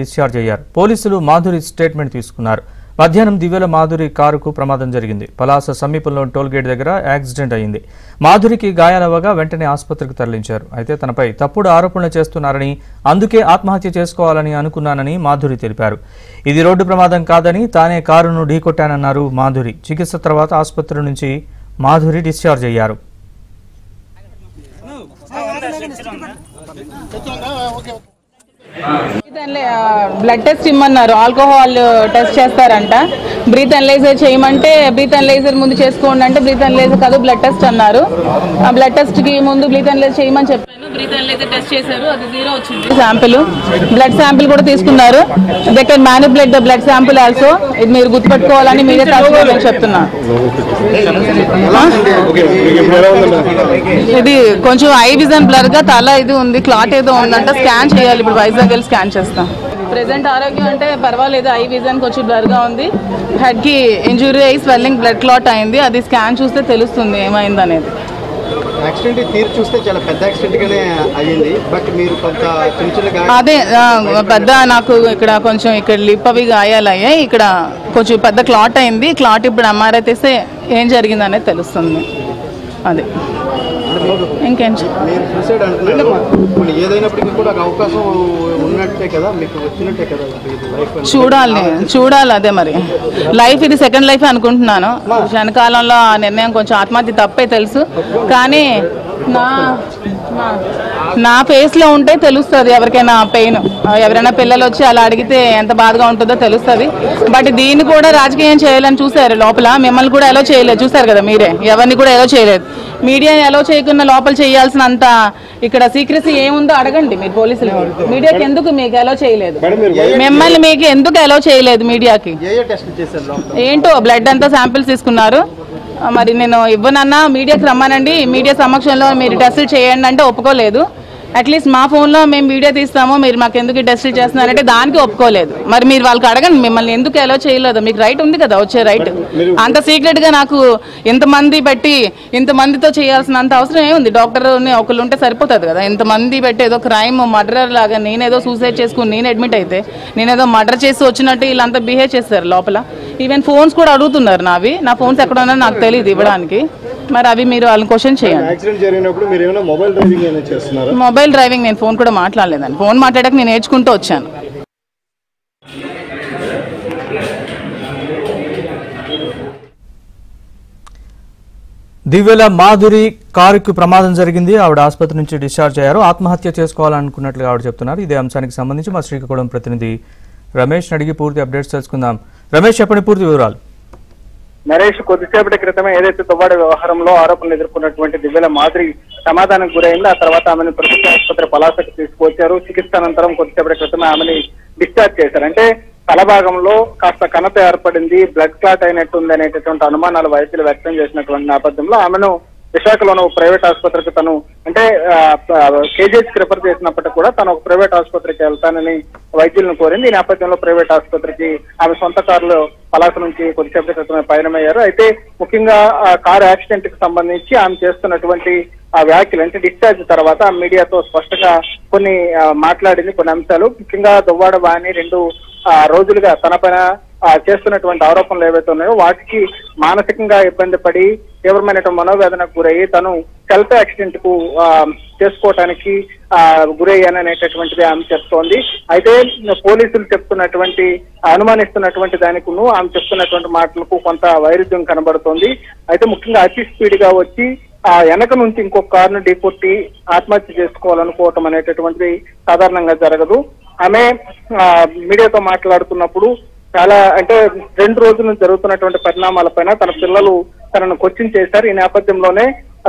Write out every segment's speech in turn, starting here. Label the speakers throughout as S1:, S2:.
S1: Discharge అయ్యారు. పోలీసులు Madhuri statement తీసుకున్నారు. మధ్యాహ్నం దివ్యల మాధురి కారుకు ప్రమాదం జరిగింది. పలాస సమీపంలో టోల్గేట్ దగ్గర యాక్సిడెంట్ అయింది. మాధురికి గాయాలవగా వెంటనే ఆసుపత్రికి తరలించారు. అయితే తనపై తప్పుడు ఆరోపణలు చేస్తున్నారని, అందుకే ఆత్మహత్య చేసుకోవాలని అనుకున్నానని మాధురి తెలిపారు. ఇది రోడ్డు ప్రమాదం కాదని, తానే కారును ఢీకొట్టానన్నారు మాధురి. చికిత్స తర్వాత ఆసుపత్రి నుంచి మాధురి డిశ్చార్జ్ అయ్యారు.
S2: బ్లడ్ టెస్ట్ ఇమ్మన్నారు. ఆల్కహాల్ టెస్ట్ చేస్తారంట. బ్రీత్ అనలైజర్ చేయమంటే బ్రీత్ అనలైజర్ ముందు చేసుకోండి అంటే బ్రీత్ అనలైజర్ కాదు బ్లడ్ టెస్ట్ అన్నారు. ఆ బ్లడ్ టెస్ట్ కి ముందు బ్రీత్ అనలైజర్ చేయమని చెప్పాను. బ్రీత్ అనలైజర్ టెస్ట్ చేశారు, అది 0 వచ్చింది. శాంపిల్, బ్లడ్ శాంపిల్ కూడా తీసుకున్నారు. They can manipulate the blood sample also. ఇది మీరు గుర్తుపెట్టుకోవాలని మీరే తరచుకోవాలని చెప్తున్నా. ఇది కొంచెం ఐ విజన్ బ్లర్ గా తల ఇది ఉంది, క్లాట్ ఏదో ఉందంట. స్కాన్ చేయాలి, ఇప్పుడు వైజాగ్ వెళ్ళి స్కాన్ చేస్తాం. ప్రెసెంట్ ఆరోగ్యం అంటే పర్వాలేదు. ఐ విజన్ కొంచెం బ్లర్ గా ఉంది. హెడ్ కి ఇంజురీ అయ్యి స్వెల్లింగ్ బ్లడ్ క్లాట్ అయింది. అది స్కాన్ చూస్తే తెలుస్తుంది ఏమైంది అనేది.
S3: యాక్సిడెంట్ తీరు చూస్తే చాలా పెద్ద యాక్సిడెంట్ గానే అయ్యింది. బట్ మీరు కొంత
S2: అదే పెద్ద నాకు ఇక్కడ కొంచెం ఇక్కడ లిప్ అవి గాయాలయ్యాయి. ఇక్కడ కొంచెం పెద్ద క్లాట్ అయింది. క్లాట్ ఇప్పుడు ఎంఆర్ఐ తీస్తే ఏం జరిగింది అనేది తెలుస్తుంది. అదే ఇంకేం
S3: ఏదైనప్పటికీ కూడా అవకాశం ఉన్నట్టే కదా, మీకు వచ్చినట్టే కదా.
S2: చూడాలి అదే మరి లైఫ్, ఇది సెకండ్ లైఫ్ అనుకుంటున్నాను. క్షణకాలంలో ఆ నిర్ణయం కొంచెం ఆత్మహత్య తప్పే తెలుసు, కానీ నా ఫేస్ లో ఉంటే తెలుస్తుంది ఎవరికైనా పెయిన్. ఎవరైనా పిల్లలు వచ్చి అలా అడిగితే ఎంత బాధగా ఉంటుందో తెలుస్తుంది. బట్ దీన్ని కూడా రాజకీయం చేయాలని చూసారు లోపల. మిమ్మల్ని కూడా ఎలా చేయలేదు చూసారు కదా మీరే. ఎవరిని కూడా ఎలా చేయలేదు. మీడియా ఎలా చేయకుండా లోపల చేయాల్సినంత ఇక్కడ సీక్రెసీ ఏముందో అడగండి మీరు పోలీసులు. మీడియాకి ఎందుకు మీకు ఎలా చేయలేదు? మిమ్మల్ని మీకు ఎందుకు ఎలా చేయలేదు మీడియాకి? ఏంటో బ్లడ్ అంతా శాంపిల్స్ తీసుకున్నారు. మరి నేను ఇవ్వనన్నా మీడియాకి రమ్మనండి, మీడియా సమక్షంలో మీరు టెస్టులు చేయండి అంటే ఒప్పుకోలేదు. అట్లీస్ట్ మా ఫోన్లో మేము వీడియో తీస్తాము, మీరు మాకు ఎందుకు టెస్టులు చేస్తున్నారంటే దానికి ఒప్పుకోలేదు. మరి మీరు వాళ్ళకి అడగండి మిమ్మల్ని ఎందుకు ఎలా చేయలేదు. మీకు రైట్ ఉంది కదా, వచ్చే రైట్. అంత సీక్రెట్గా నాకు ఇంతమంది పెట్టి ఇంతమందితో చేయాల్సినంత అవసరం ఏముంది? డాక్టర్ ఒకళ్ళు ఉంటే సరిపోతుంది కదా. ఇంతమంది పెట్టి ఏదో క్రైమ్ మర్డర్ లాగా నేనేదో సూసైడ్ చేసుకుని నేను అడ్మిట్ అయితే నేనేదో మర్డర్ చేసి వచ్చినట్టు వీళ్ళంతా బిహేవ్ చేస్తారు లోపల. ఈవెన్ ఫోన్స్ కూడా అడుగుతున్నారు నావి. నా ఫోన్స్ ఎక్కడ ఉన్నాయో నాకు తెలియదు ఇవ్వడానికి. మరి అవి మీరు వాళ్ళని క్వశ్చన్ చేయండి. మొబైల్ డ్రైవింగ్ నేను ఫోన్ కూడా మాట్లాడలేదండి. ఫోన్ మాట్లాడాక నేను నేర్చుకుంటూ వచ్చాను.
S1: దివ్యల మాధురి కారుకు ప్రమాదం జరిగింది. ఆవిడ ఆసుపత్రి నుంచి డిశ్చార్జ్ అయ్యారు. ఆత్మహత్య చేసుకోవాలనుకున్నట్లుగా ఆవిడ చెప్తున్నారు. ఇదే అంశానికి సంబంధించి మా శ్రీకాకుళం ప్రతినిధి రమేష్ అడిగి పూర్తి అప్డేట్స్ తెలుసుకుందాం. రమేష్, చెప్పండి పూర్తి వివరాలు.
S4: నరేష్, కొద్దిసేపటి క్రితమే ఏదైతే దువ్వాడ వ్యవహారంలో ఆరోపణలు ఎదుర్కొన్నటువంటి దివ్యల మాధురి సమాధానం గురైంది. ఆ తర్వాత ఆమెను ప్రభుత్వ ఆసుపత్రి పలాసకు తీసుకువచ్చారు. చికిత్స అనంతరం కొద్దిసేపటి క్రితమే ఆమెని డిశ్చార్జ్ చేశారు. అంటే తలభాగంలో కాస్త కణత ఏర్పడింది, బ్లడ్ క్లాట్ అయినట్టుంది అనేటటువంటి అనుమానాలు వైద్యులు వ్యక్తం చేసినటువంటి నేపథ్యంలో ఆమెను విశాఖలోని ప్రైవేట్ ఆసుపత్రికి తను అంటే కేజీహెచ్కి రిఫర్ చేసినప్పటికీ కూడా తను ఒక ప్రైవేట్ ఆసుపత్రికి వెళ్తానని వైద్యులను కోరింది. ఈ నేపథ్యంలో ప్రైవేట్ ఆసుపత్రికి ఆమె సొంత కారులో పలాస నుంచి కొద్దిసేపటి క్రితమే పయనమయ్యారు. అయితే ముఖ్యంగా కారు యాక్సిడెంట్ కి సంబంధించి ఆమె చేస్తున్నటువంటి ఆ వ్యాఖ్యలు అంటే డిశ్చార్జ్ తర్వాత మీడియాతో స్పష్టంగా కొన్ని మాట్లాడింది. కొన్ని అంశాలు ముఖ్యంగా దువ్వాడ వాణి 2 రోజులుగా తన పైన చేస్తున్నటువంటి ఆరోపణలు ఏవైతే ఉన్నాయో వాటికి మానసికంగా ఇబ్బంది పడి తీవ్రమైనటువంటి మనోవేదనకు గురయ్యి తను సెల్ఫ్ యాక్సిడెంట్ కు చేసుకోవటానికి గురయ్యాననేటటువంటిది ఆమె చెప్తోంది. అయితే పోలీసులు చెప్తున్నటువంటి అనుమానిస్తున్నటువంటి దానికును ఆమె చెప్తున్నటువంటి మాటలకు కొంత వైరుధ్యం కనబడుతోంది. అయితే ముఖ్యంగా అతి స్పీడ్ గా వచ్చి వెనక నుంచి ఇంకొక కారును ఢీకొట్టి ఆత్మహత్య చేసుకోవాలనుకోవటం అనేటటువంటిది సాధారణంగా జరగదు. ఆమె మీడియాతో మాట్లాడుతున్నప్పుడు చాలా అంటే 2 రోజుల నుంచి జరుగుతున్నటువంటి పరిణామాలపైన తన పిల్లలు తనను క్వశ్చన్ చేశారు. ఈ నేపథ్యంలోనే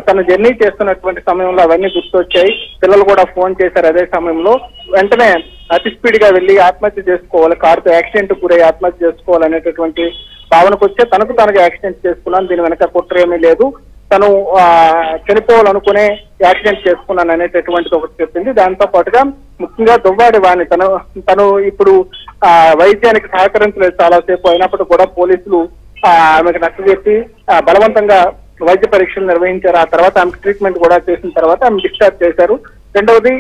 S4: తను జర్నీ చేస్తున్నటువంటి సమయంలో అవన్నీ గుర్తొచ్చాయి. పిల్లలు కూడా ఫోన్ చేశారు. అదే సమయంలో వెంటనే అతి స్పీడ్ గా వెళ్లి ఆత్మహత్య చేసుకోవాలి, కారుతో యాక్సిడెంట్ గురై ఆత్మహత్య చేసుకోవాలనేటటువంటి భావనకు వచ్చే తనకు యాక్సిడెంట్ చేసుకున్నాను, దీని వెనక కుట్ర ఏమీ లేదు, తను చనిపోవాలనుకునే యాక్సిడెంట్ చేసుకున్నాను అనేటటువంటిది ఒకటి చెప్పింది. దాంతో పాటుగా ముఖ్యంగా దువ్వాడి వాణి తను ఇప్పుడు వైద్యానికి సహకరించలేదు చాలాసేపు. అయినప్పటికీ కూడా పోలీసులు ఆమెకు నచ్చజెప్పి బలవంతంగా వైద్య పరీక్షలు నిర్వహించారు. ఆ తర్వాత ఆమెకు ట్రీట్మెంట్ కూడా చేసిన తర్వాత ఆమె డిశ్చార్జ్ చేశారు. రెండవది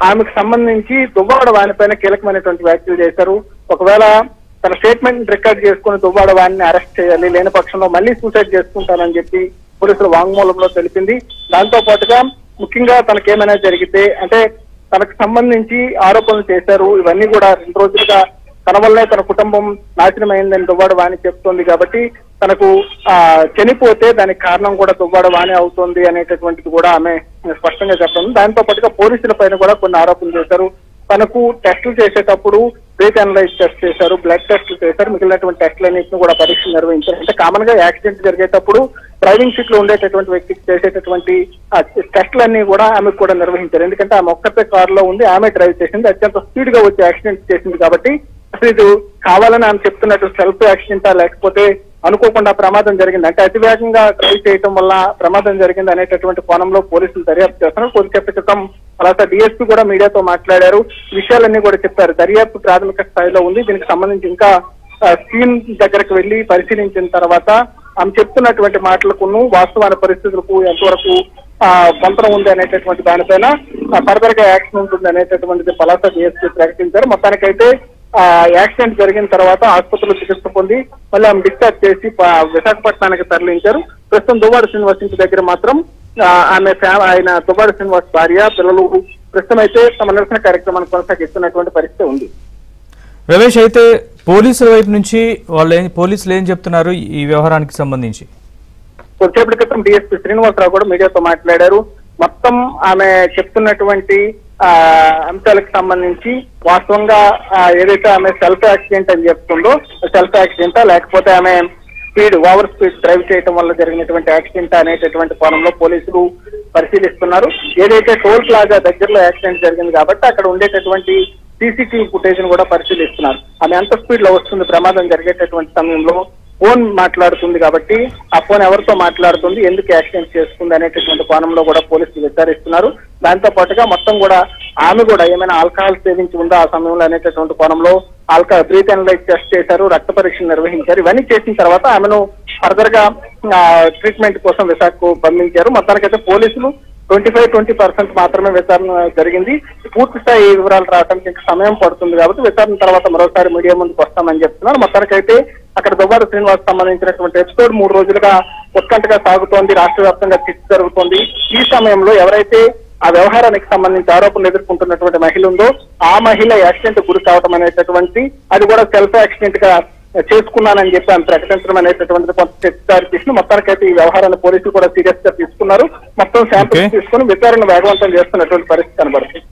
S4: ఆమెకు సంబంధించి దువ్వాడ వాణిపైన కీలకమైనటువంటి వ్యాఖ్యలు చేశారు. ఒకవేళ తన స్టేట్మెంట్ రికార్డ్ చేసుకుని దువ్వాడ వాణిని అరెస్ట్ చేయాలి, లేని పక్షంలో మళ్ళీ సూసైడ్ చేసుకుంటానని చెప్పి పోలీసులు వాంగ్మూలంలో తెలిపింది. దాంతో పాటుగా ముఖ్యంగా తనకేమైనా జరిగితే అంటే తనకు సంబంధించి ఆరోపణలు చేశారు, ఇవన్నీ కూడా 2 రోజులుగా తన వల్లే తన కుటుంబం నాశనమైందని దువ్వాడ వాణి చెప్తోంది. కాబట్టి తనకు చనిపోతే దానికి కారణం కూడా దువ్వాడ వాణి అవుతుంది అనేటటువంటిది కూడా ఆమె స్పష్టంగా చెప్పడం. దాంతో పాటుగా పోలీసుల పైన కూడా కొన్ని ఆరోపణలు చేశారు. తనకు టెస్టులు చేసేటప్పుడు బ్రీత్ అనలైజ్ టెస్ట్ చేశారు, బ్లడ్ టెస్టులు చేశారు, మిగిలినటువంటి టెస్టులన్నింటినీ కూడా పరీక్షలు నిర్వహించారు. అంటే కామన్ గా యాక్సిడెంట్ జరిగేటప్పుడు డ్రైవింగ్ సీట్ లో ఉండేటటువంటి వ్యక్తికి చేసేటటువంటి టెస్టులన్నీ కూడా ఆమెకు కూడా నిర్వహించారు. ఎందుకంటే ఆమె ఒక్కతే కారులో ఉంది, ఆమె డ్రైవ్ చేసింది, అత్యంత స్పీడ్ గా వచ్చి యాక్సిడెంట్ చేసింది. కాబట్టి అసలు ఇది కావాలని ఆమె చెప్తున్నట్టు సెల్ఫ్ యాక్సిడెంటా లేకపోతే అనుకోకుండా ప్రమాదం జరిగింది, అంటే అతివేగంగా డ్రైవ్ చేయడం వల్ల ప్రమాదం జరిగింది అనేటటువంటి కోణంలో పోలీసులు దర్యాప్తు చేస్తున్నారు. కొద్దిసేపటి క్రితం అలాగే డిఎస్పీ కూడా మీడియాతో మాట్లాడారు, విషయాలన్నీ కూడా చెప్పారు. దర్యాప్తు ప్రాథమిక స్థాయిలో ఉంది, దీనికి సంబంధించి ఇంకా స్క్రీన్ దగ్గరకు వెళ్లి పరిశీలించిన తర్వాత ఆమె చెప్తున్నటువంటి మాటలకును వాస్తవాల పరిస్థితులకు ఎంతవరకు బంతరం ఉంది అనేటటువంటి దానిపైన ఫర్దర్ గా యాక్షన్ ఉంటుంది అనేటటువంటిది పలాస డిఎస్పీ ప్రకటించారు. మొత్తానికైతే యాక్సిడెంట్ జరిగిన తర్వాత ఆసుపత్రిలో చికిత్స పొంది మళ్ళీ ఆమె డిశ్చార్జ్ చేసి విశాఖపట్నానికి తరలించారు. ప్రస్తుతం దువ్వాడ శ్రీనివాస్ ఇంటి దగ్గర మాత్రం ఆయన దువ్వాడ శ్రీనివాస్ భార్య పిల్లలు ప్రస్తుతం అయితే తమ నిరసన కార్యక్రమాన్ని కొనసాగిస్తున్నటువంటి పరిస్థితి ఉంది.
S1: రమేష్, అయితే పోలీసుల వైపు నుంచి పోలీసులు ఏం చెప్తున్నారు ఈ వ్యవహారానికి సంబంధించి?
S4: కొద్దిసేపటి క్రితం డిఎస్పీ శ్రీనివాసరావు కూడా మీడియాతో మాట్లాడారు. మొత్తం ఆమె చెప్తున్నటువంటి అంశాలకు సంబంధించి వాస్తవంగా ఏదైతే ఆమె సెల్ఫ్ యాక్సిడెంట్ అని చెప్తుందో సెల్ఫ్ యాక్సిడెంటా లేకపోతే ఆమె ఓవర్ స్పీడ్ డ్రైవ్ చేయడం వల్ల జరిగినటువంటి యాక్సిడెంట్ అనేటటువంటి కోణంలో పోలీసులు పరిశీలిస్తున్నారు. ఏదైతే టోల్ ప్లాజా దగ్గరలో యాక్సిడెంట్ జరిగింది కాబట్టి అక్కడ ఉండేటటువంటి సీసీటీవీ ఫుటేజ్ ను కూడా పరిశీలిస్తున్నారు. ఆమె ఎంత స్పీడ్ లో వస్తుంది, ప్రమాదం జరిగేటటువంటి సమయంలో ఫోన్ మాట్లాడుతుంది కాబట్టి ఆ ఫోన్ ఎవరితో మాట్లాడుతుంది, ఎందుకు యాక్సిడెంట్ చేసుకుంది అనేటటువంటి కోణంలో కూడా పోలీసులు విచారిస్తున్నారు. దాంతో పాటుగా మొత్తం కూడా ఆమె కూడా ఏమైనా ఆల్కహాల్ సేవించి ఉందా ఆ సమయంలో అనేటటువంటి కోణంలో బ్రీత్ అనలైజ్ టెస్ట్ చేశారు, రక్త పరీక్షలు నిర్వహించారు. ఇవన్నీ చేసిన తర్వాత ఆమెను ఫర్దర్ గా ట్రీట్మెంట్ కోసం విశాఖకు పంపించారు. మొత్తానికైతే పోలీసులు 25-20% మాత్రమే విచారణ జరిగింది. పూర్తి స్థాయి వివరాలు రావడానికి ఇంకా సమయం పడుతుంది కాబట్టి విచారణ తర్వాత మరోసారి మీడియా ముందుకు వస్తామని చెప్తున్నారు. మొత్తానికైతే అక్కడ దువ్వాడ శ్రీనివాస్ సంబంధించినటువంటి ఎపిసోడ్ 3 రోజులుగా ఉత్కంఠగా సాగుతోంది, రాష్ట్ర వ్యాప్తంగా చర్చ జరుగుతోంది. ఈ సమయంలో ఎవరైతే ఆ వ్యవహారానికి సంబంధించి ఆరోపణలు ఎదుర్కొంటున్నటువంటి మహిళ ఉందో ఆ మహిళ యాక్సిడెంట్ గురి కావడం అనేటటువంటి అది కూడా సెల్ఫ్ యాక్సిడెంట్ గా చేసుకున్నానని చెప్పి ఆమె ప్రకటించడం అనేటటువంటిది కొంత చర్చ చేసిన. మొత్తానికైతే ఈ వ్యవహారాన్ని పోలీసులు కూడా సీరియస్ గా తీసుకున్నారు. మొత్తం శాంపిల్స్ తీసుకుని విచారణ వేగవంతం చేస్తున్నటువంటి పరిస్థితి కనబడుతుంది.